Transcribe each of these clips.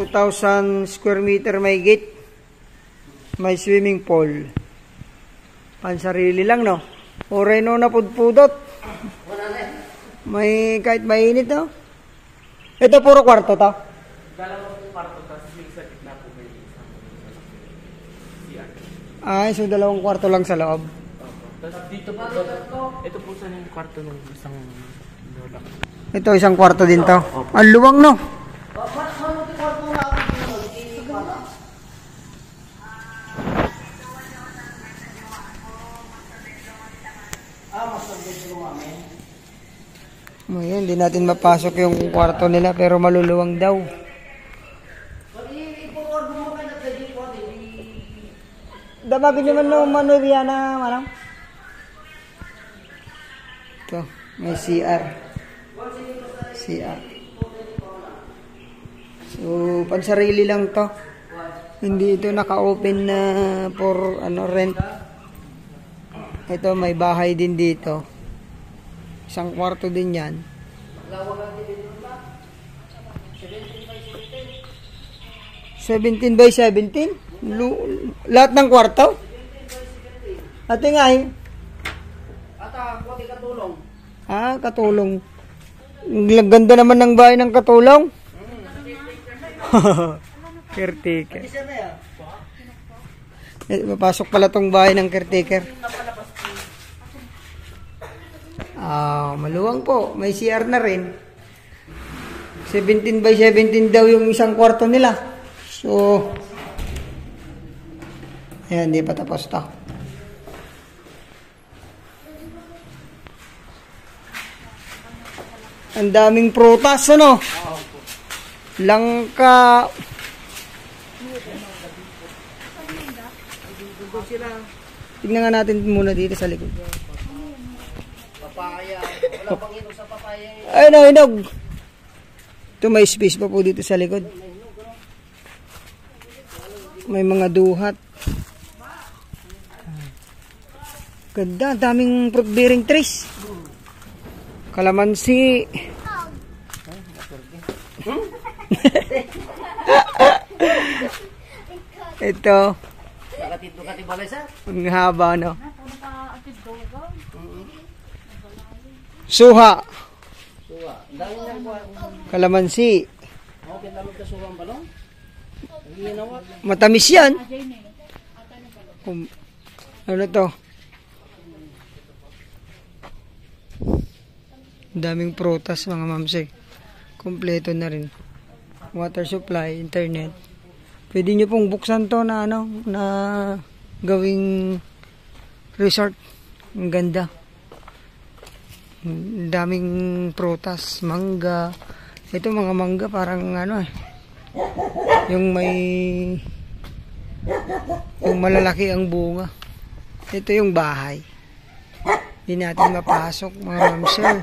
2,000 square meter may gate. May swimming pool. Pansarili lang, no? O reno na pudpudot. May kahit mainit, no? Ito puro kwarto to? Dalawang kwarto to. Sa gitna po may isang CR. Ay, so dalawang kwarto lang sa loob. Tapos dito po, ito po sa yung kwarto ng isang lola. Ito isang kwarto din to. Ang luwang, no? Ngayon, hindi natin mapasok yung kwarto nila pero maluluwang daw. Damagin naman ng Manuriana, manang. Ito, may CR. CR. So, pansarili lang to. Hindi ito naka-open na for rent. Ito, may bahay din dito. Isang kwarto din yan. 17 by 17? Lahat ng kwarto? Ate nga eh. Ata, kuwati katulong. Ah, katulong. Ang ganda naman ng bahay ng katulong. Caretaker. Papasok pala tong bahay ng caretaker. Maluwang po. May CR na rin. 17 by 17 daw yung isang kwarto nila. So, ayan, hindi pa tapos to. Ang daming prutas, ano? Langka. Tignan nga natin muna dito sa likod. Papaya. Wala pang hinog sa papaya. Ay, no, hinog. Ito, may space pa po dito sa likod. May mga duhat. Ganda, daming fruit bearing trees. Kalamansi. Ito. Nakatito-kati balay sa? Ang haba, no? Suha. Suwa. Dami niya po. Kalamansi. Okay, dami ka suwang balong. Ginawat. Matamis yan. Ano to? Daming prutas, mga mamsek. Kompleto na rin. Water supply, internet. Pwede nyo pong buksan to na na gawing resort. Ang ganda. Daming prutas, mangga. Ito mga mangga parang yung malalaki ang bunga. Ito yung bahay. Hindi natin mapasok, mga mamsel.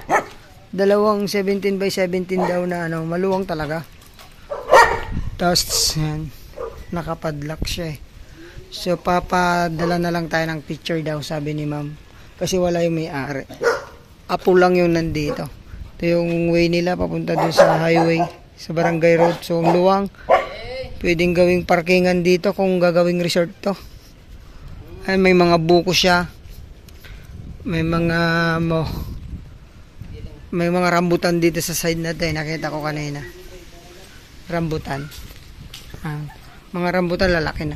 Dalawang 17 by 17 daw na maluwang talaga. Tapos yan, nakapadlock siya eh. So papadala na lang tayo ng picture daw, sabi ni ma'am. Kasi wala yung may-ari. Apo lang yung nandito. Ito yung way nila papunta dun sa highway, sa barangay road. So ang luwang, pwedeng gawing parkingan dito kung gagawing resort to. Ay, may mga buko siya. May mga rambutan dito sa side natin. Nakita ko kanina. Rambutan. Mga rambutan lalaki na.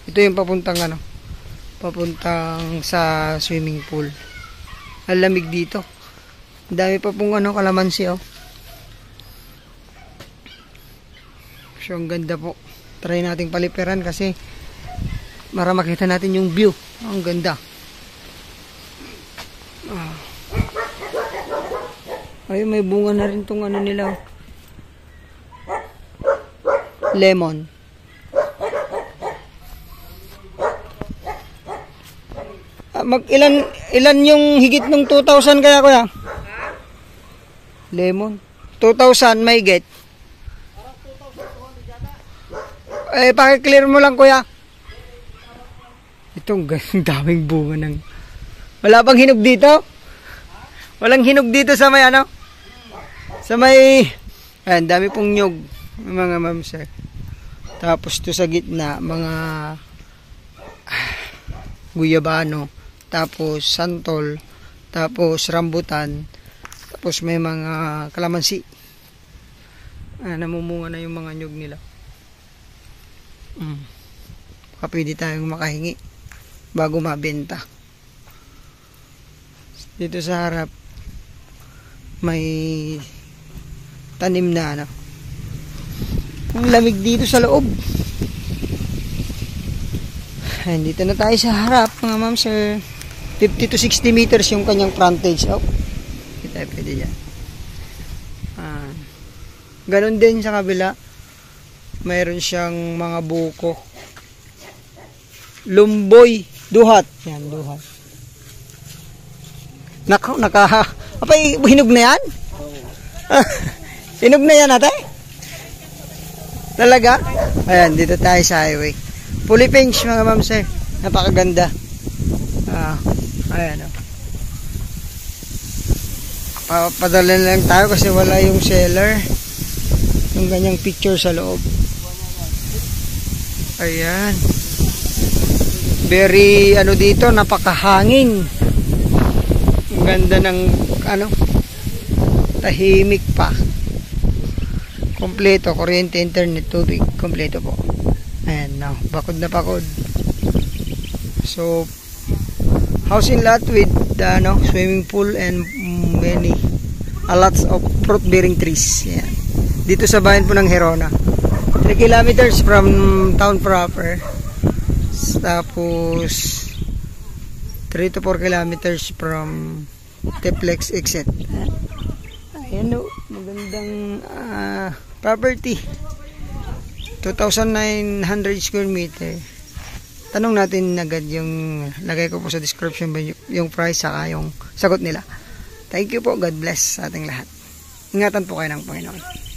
Ito yung papuntang papuntang sa swimming pool. Ang lamig dito. Ang dami pa pong kalamansi oh. So ang ganda po. Try nating paliperan kasi para makita natin yung view. Ang ganda. Ay, may bunga na rin tong nila. Lemon. Ilan yung higit ng 2,000 kaya kuya? Lemon. 2,000 may get. Eh, paki-clear mo lang kuya. Itong daming bunga ng... Wala bang hinog dito? Walang hinog dito sa may Sa may... Ayan, dami pong nyug, mga ma'am sir. Tapos to sa gitna, mga guyabano, tapos santol, tapos rambutan, tapos may mga kalamansi. Namumunga na yung mga nyug nila. Baka pwede tayong makahingi bago mabenta. Dito sa harap may tanim na ang lamig dito sa loob. Ayan, dito na tayo sa harap mga ma'am sir. 50 to 60 meters yung kanyang frontage. Hindi tayo pwede dyan. Ganon din sa kabila. Mayroon siyang mga buko. Lumboy. Duhat. Yan, duhat. Apay, hinog na yan? Hinog na yan ate? Talaga? Ayan, dito tayo sa highway. Fully pinch mga ma'am sir. Napakaganda. Ayan padala na lang tayo kasi wala yung seller. Yung ganyang picture sa loob. Ayan. Very dito, napakahangin. Ang ganda ng tahimik pa. Kompleto, kuryente, internet, tubig, kompleto po. Ayan, bakod na bakod. So, house in lot with swimming pool and a lots of fruit bearing trees. Ayan. Dito sa bayan po ng Herona. 3 kilometers from town proper. Tapos 3 to 4 kilometers from Teplex exit. Ayan magandang property. 2,900 square meter. Tanong natin agad yung lagay ko po sa description yung price saka yung sagot nila. Thank you po. God bless sa ating lahat. Ingatan po kayo ng Panginoon.